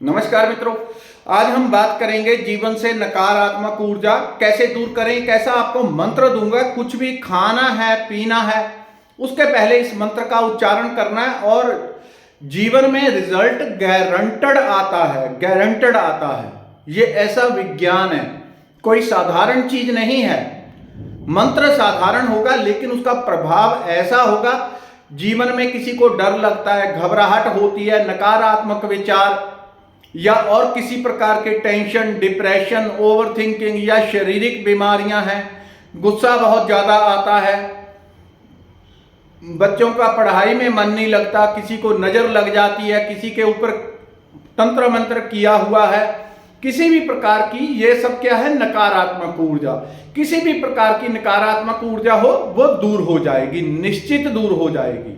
नमस्कार मित्रों, आज हम बात करेंगे जीवन से नकारात्मक ऊर्जा कैसे दूर करें। कैसा आपको मंत्र दूंगा, कुछ भी खाना है पीना है उसके पहले इस मंत्र का उच्चारण करना है और जीवन में रिजल्ट गारंटेड आता है, गारंटेड आता है। ये ऐसा विज्ञान है, कोई साधारण चीज नहीं है। मंत्र साधारण होगा लेकिन उसका प्रभाव ऐसा होगा। जीवन में किसी को डर लगता है, घबराहट होती है, नकारात्मक विचार या और किसी प्रकार के टेंशन, डिप्रेशन, ओवरथिंकिंग या शारीरिक बीमारियां हैं, गुस्सा बहुत ज्यादा आता है, बच्चों का पढ़ाई में मन नहीं लगता, किसी को नजर लग जाती है, किसी के ऊपर तंत्र मंत्र किया हुआ है, किसी भी प्रकार की, ये सब क्या है, नकारात्मक ऊर्जा। किसी भी प्रकार की नकारात्मक ऊर्जा हो वो दूर हो जाएगी, निश्चित दूर हो जाएगी,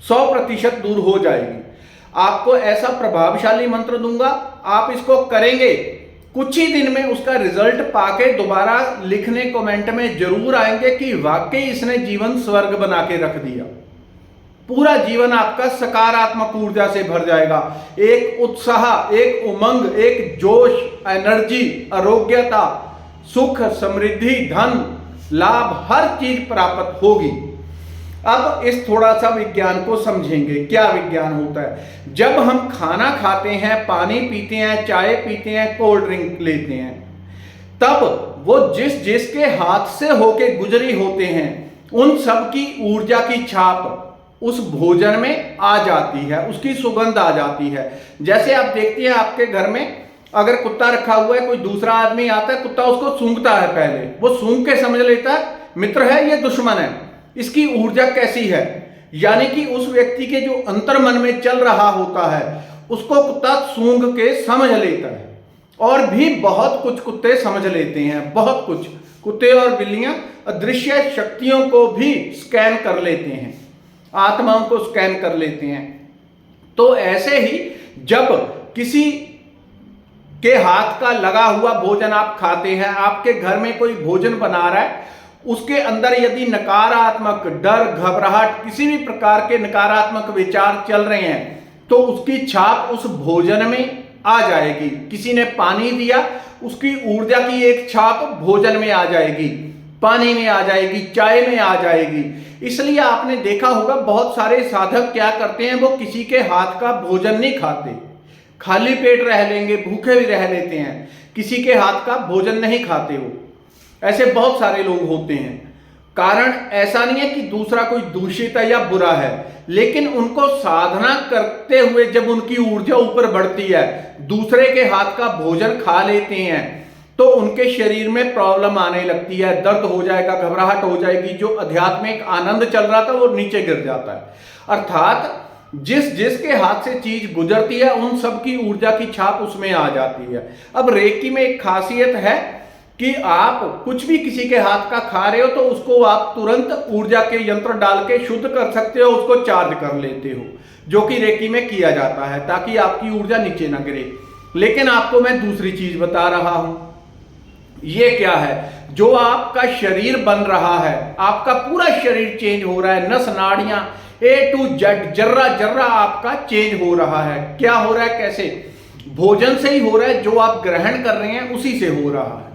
100% दूर हो जाएगी। आपको ऐसा प्रभावशाली मंत्र दूंगा, आप इसको करेंगे, कुछ ही दिन में उसका रिजल्ट पाके दोबारा लिखने कमेंट में जरूर आएंगे कि वाकई इसने जीवन स्वर्ग बना के रख दिया। पूरा जीवन आपका सकारात्मक ऊर्जा से भर जाएगा। एक उत्साह, एक उमंग, एक जोश, एनर्जी, आरोग्यता, सुख, समृद्धि, धन, लाभ, हर चीज प्राप्त होगी। अब इस थोड़ा सा विज्ञान को समझेंगे। क्या विज्ञान होता है? जब हम खाना खाते हैं, पानी पीते हैं, चाय पीते हैं, कोल्ड ड्रिंक लेते हैं, तब वो जिस जिसके हाथ से होके गुजरी होते हैं उन सब की ऊर्जा की छाप उस भोजन में आ जाती है, उसकी सुगंध आ जाती है। जैसे आप देखते हैं आपके घर में अगर कुत्ता रखा हुआ है, कोई दूसरा आदमी आता है, कुत्ता उसको सूंघता है, पहले वो सूंघ के समझ लेता है मित्र है, ये दुश्मन है, इसकी ऊर्जा कैसी है। यानी कि उस व्यक्ति के जो अंतर मन में चल रहा होता है उसको कुत्ता सूंघ के समझ लेता है। और भी बहुत कुछ कुत्ते समझ लेते हैं, बहुत कुछ कुत्ते और बिल्लियां अदृश्य शक्तियों को भी स्कैन कर लेते हैं, आत्माओं को स्कैन कर लेते हैं। तो ऐसे ही जब किसी के हाथ का लगा हुआ भोजन आप खाते हैं, आपके घर में कोई भोजन बना रहा है, उसके अंदर यदि नकारात्मक डर, घबराहट, किसी भी प्रकार के नकारात्मक विचार चल रहे हैं तो उसकी छाप उस भोजन में आ जाएगी। किसी ने पानी दिया, उसकी ऊर्जा की एक छाप भोजन में आ जाएगी, पानी में आ जाएगी, चाय में आ जाएगी। इसलिए आपने देखा होगा बहुत सारे साधक क्या करते हैं, वो किसी के हाथ का भोजन नहीं खाते, खाली पेट रह लेंगे, भूखे भी रह लेते हैं, किसी के हाथ का भोजन नहीं खाते। वो ऐसे बहुत सारे लोग होते हैं। कारण ऐसा नहीं है कि दूसरा कोई दूषित है या बुरा है, लेकिन उनको साधना करते हुए जब उनकी ऊर्जा ऊपर बढ़ती है, दूसरे के हाथ का भोजन खा लेते हैं तो उनके शरीर में प्रॉब्लम आने लगती है, दर्द हो जाएगा, घबराहट हो जाएगी, जो आध्यात्मिक आनंद चल रहा था वो नीचे गिर जाता है। अर्थात जिस जिसके हाथ से चीज गुजरती है उन सब की ऊर्जा की छाप उसमें आ जाती है। अब रेकी में एक खासियत है कि आप कुछ भी किसी के हाथ का खा रहे हो तो उसको आप तुरंत ऊर्जा के यंत्र डाल के शुद्ध कर सकते हो, उसको चार्ज कर लेते हो, जो कि रेकी में किया जाता है ताकि आपकी ऊर्जा नीचे ना गिरे। लेकिन आपको मैं दूसरी चीज बता रहा हूं। ये क्या है? जो आपका शरीर बन रहा है, आपका पूरा शरीर चेंज हो रहा है, नस नाड़ियां A to Z, जर्रा जर्रा आपका चेंज हो रहा है। क्या हो रहा है, कैसे? भोजन से ही हो रहा है। जो आप ग्रहण कर रहे हैं उसी से हो रहा है।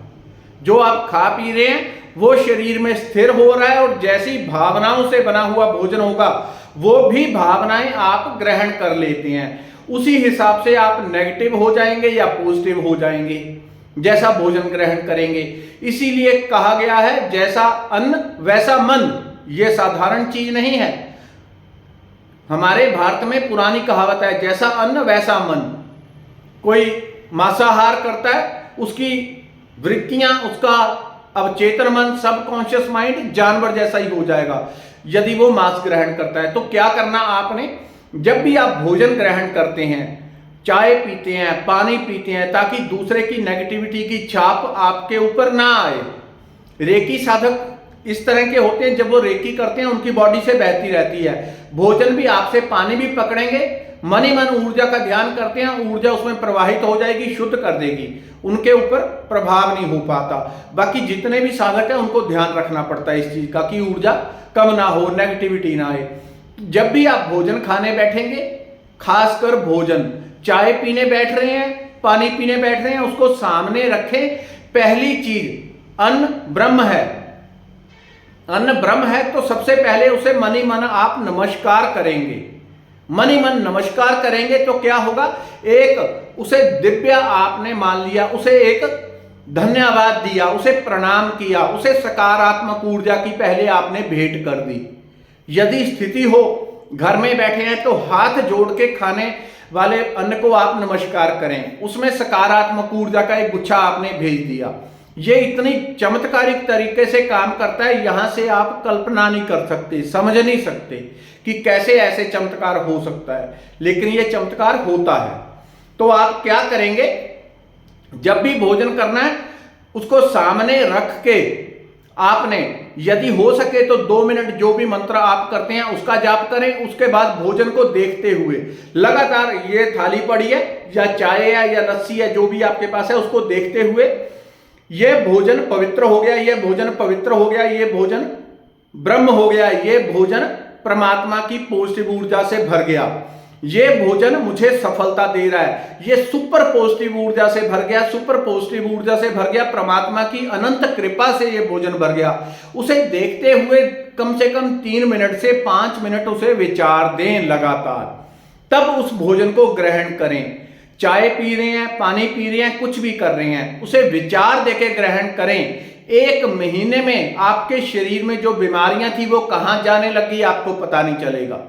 जो आप खा पी रहे हैं वो शरीर में स्थिर हो रहा है और जैसी भावनाओं से बना हुआ भोजन होगा वो भी भावनाएं आप ग्रहण कर लेते हैं। उसी हिसाब से आप नेगेटिव हो जाएंगे या पॉजिटिव हो जाएंगे जैसा भोजन ग्रहण करेंगे। इसीलिए कहा गया है जैसा अन्न वैसा मन। ये साधारण चीज नहीं है। हमारे भारत में पुरानी कहावत है, जैसा अन्न वैसा मन। कोई मांसाहार करता है, उसकी वृत्तियां, उसका अवचेतन मन, सबकॉन्शियस माइंड जानवर जैसा ही हो जाएगा यदि वो मांस ग्रहण करता है। तो क्या करना आपने, जब भी आप भोजन ग्रहण करते हैं, चाय पीते हैं, पानी पीते हैं, ताकि दूसरे की नेगेटिविटी की छाप आपके ऊपर ना आए। रेकी साधक इस तरह के होते हैं, जब वो रेकी करते हैं उनकी बॉडी से बहती रहती है। भोजन भी आपसे, पानी भी पकड़ेंगे, मन ही मन ऊर्जा का ध्यान करते हैं, ऊर्जा उसमें प्रवाहित हो जाएगी, शुद्ध कर देगी, उनके ऊपर प्रभाव नहीं हो पाता। बाकी जितने भी साधक हैं उनको ध्यान रखना पड़ता है इस चीज का कि ऊर्जा कम ना हो, नेगेटिविटी ना आए। जब भी आप भोजन खाने बैठेंगे, खासकर भोजन, चाय पीने बैठ रहे हैं, पानी पीने बैठ रहे हैं, उसको सामने रखें। पहली चीज अन्न ब्रह्म है, अन्न ब्रह्म है, तो सबसे पहले उसे मन ही मन आप नमस्कार करेंगे। मन ही मन नमस्कार करेंगे तो क्या होगा, एक उसे दिव्य आपने मान लिया, उसे एक धन्यवाद दिया, उसे प्रणाम किया, उसे सकारात्मक ऊर्जा की पहले आपने भेंट कर दी। यदि स्थिति हो घर में बैठे हैं तो हाथ जोड़ के खाने वाले अन्न को आप नमस्कार करें, उसमें सकारात्मक ऊर्जा का एक गुच्छा आपने भेज दिया। ये इतनी चमत्कारिक तरीके से काम करता है, यहां से आप कल्पना नहीं कर सकते, समझ नहीं सकते कि कैसे ऐसे चमत्कार हो सकता है, लेकिन ये चमत्कार होता है। तो आप क्या करेंगे, जब भी भोजन करना है उसको सामने रख के आपने यदि हो सके तो 2 मिनट जो भी मंत्र आप करते हैं उसका जाप करें। उसके बाद भोजन को देखते हुए लगातार, ये थाली पड़ी है या चाय है या लस्सी है, जो भी आपके पास है, उसको देखते हुए ये भोजन पवित्र हो गया, ये भोजन पवित्र हो गया, ये भोजन ब्रह्म हो गया, ये भोजन परमात्मा की पॉजिटिव ऊर्जा से भर गया, ये भोजन मुझे सफलता दे रहा है, ये सुपर पॉजिटिव ऊर्जा से भर गया, सुपर पॉजिटिव ऊर्जा से भर गया, परमात्मा की अनंत कृपा से ये भोजन भर गया। उसे देखते हुए कम से कम 3 मिनट से 5 मिनट उसे विचार दें लगातार, तब उस भोजन को ग्रहण करें। चाय पी रहे हैं, पानी पी रहे हैं, कुछ भी कर रहे हैं, उसे विचार देके ग्रहण करें। 1 महीने में आपके शरीर में जो बीमारियां थी वो कहां जाने लगी आपको पता नहीं चलेगा।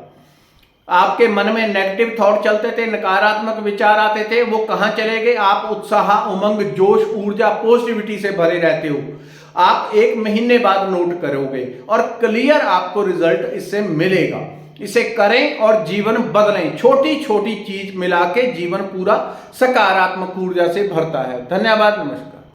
आपके मन में नेगेटिव थॉट चलते थे, नकारात्मक विचार आते थे, वो कहां चले गए। आप उत्साह, उमंग, जोश, ऊर्जा, पॉजिटिविटी से भरे रहते हो। आप 1 महीने बाद नोट करोगे और क्लियर आपको रिजल्ट इससे मिलेगा। इसे करें और जीवन बदलें। छोटी छोटी चीज मिला के जीवन पूरा सकारात्मक ऊर्जा से भरता है। धन्यवाद, नमस्कार।